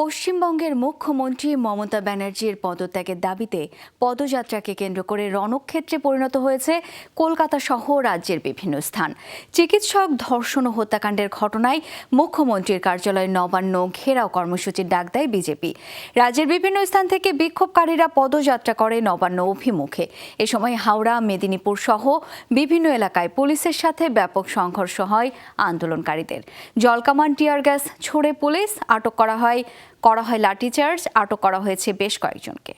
পশ্চিমবঙ্গের মুখ্যমন্ত্রী মমতা ব্যানার্জির পদত্যাগের দাবিতে পদযাত্রাকে কেন্দ্র করে রণক্ষেত্রে পরিণত হয়েছে কলকাতা সহ রাজ্যের বিভিন্ন স্থান। চিকিৎসক ধর্ষণ ও হত্যাকাণ্ডের ঘটনায় মুখ্যমন্ত্রীর কার্যালয় নবান্ন ঘেরাও কর্মসূচির ডাক দেয় বিজেপি। রাজ্যের বিভিন্ন স্থান থেকে বিক্ষোভকারীরা পদযাত্রা করে নবান্ন অভিমুখে। এ সময় হাওড়া, মেদিনীপুর সহ বিভিন্ন এলাকায় পুলিশের সাথে ব্যাপক সংঘর্ষ হয় আন্দোলনকারীদের। জলকামান, টিয়ার গ্যাস ছুড়ে পুলিশ আটক করা হয় লাঠিচার্জ, আটক করা হয়েছে বেশ কয়েকজনকে।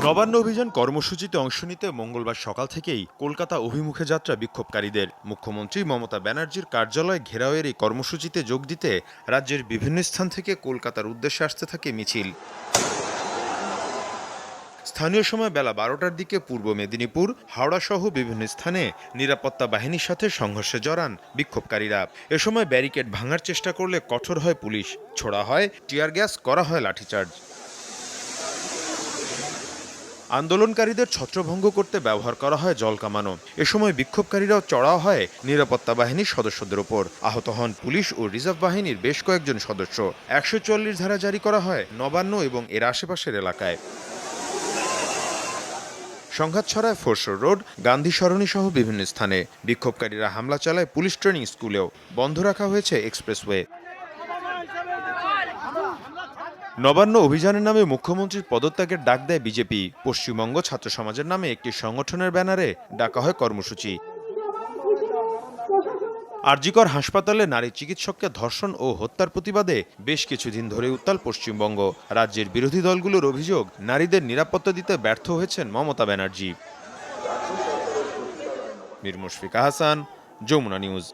নবান্ন অভিযান কর্মসূচিতে অংশ নিতে মঙ্গলবার সকাল থেকেই কলকাতা অভিমুখে যাত্রা বিক্ষোভকারীদের। মুখ্যমন্ত্রী মমতা ব্যানার্জির কার্যালয় ঘেরাওয়ের এই কর্মসূচিতে যোগ দিতে রাজ্যের বিভিন্ন স্থান থেকে কলকাতার উদ্দেশ্যে আসতে থাকে মিছিল। স্থানীয় সময় বেলা 12টার দিকে পূর্ব মেদিনীপুর, হাওড়া সহ বিভিন্ন স্থানে নিরাপত্তা বাহিনীর সাথে সংঘর্ষে জড়ান বিক্ষোভকারীরা। এ সময় ব্যারিকেড ভাঙার চেষ্টা করলে কঠোর হয় পুলিশ, ছোড়া হয় টিয়ার গ্যাস, করা হয় লাঠিচার্জ। আন্দোলনকারীদের ছত্রভঙ্গ করতে ব্যবহার করা হয় জলকামানও। এ সময় বিক্ষোভকারীরাও চড়াও হয় নিরাপত্তা বাহিনীর সদস্যদের ওপর। আহত হন পুলিশ ও রিজার্ভ বাহিনীর বেশ কয়েকজন সদস্য। 144 ধারা জারি করা হয় নবান্ন এবং এর আশেপাশের এলাকায়। সংঘাত ছড়ায় ফোরশোর রোড, গান্ধী সরণি সহ বিভিন্ন স্থানে। বিক্ষোভকারীরা হামলা চালায় পুলিশ ট্রেনিং স্কুলেও। বন্ধ রাখা হয়েছে এক্সপ্রেসওয়ে। নবান্ন অভিযানের নামে মুখ্যমন্ত্রীর পদত্যাগের ডাক দেয় বিজেপি। পশ্চিমবঙ্গ ছাত্র সমাজের নামে একটি সংগঠনের ব্যানারে ডাকা হয় কর্মসূচি। আরজিকর হাসপাতালে নারী চিকিৎসককে ধর্ষণ ও হত্যার প্রতিবাদে বেশ কিছুদিন ধরে উত্তাল পশ্চিমবঙ্গ। রাজ্যের বিরোধী দলগুলোর অভিযোগ, নারীদের নিরাপত্তা দিতে ব্যর্থ হয়েছেন মমতা ব্যানার্জি। মীর মুশফিক হাসান, যমুনা নিউজ।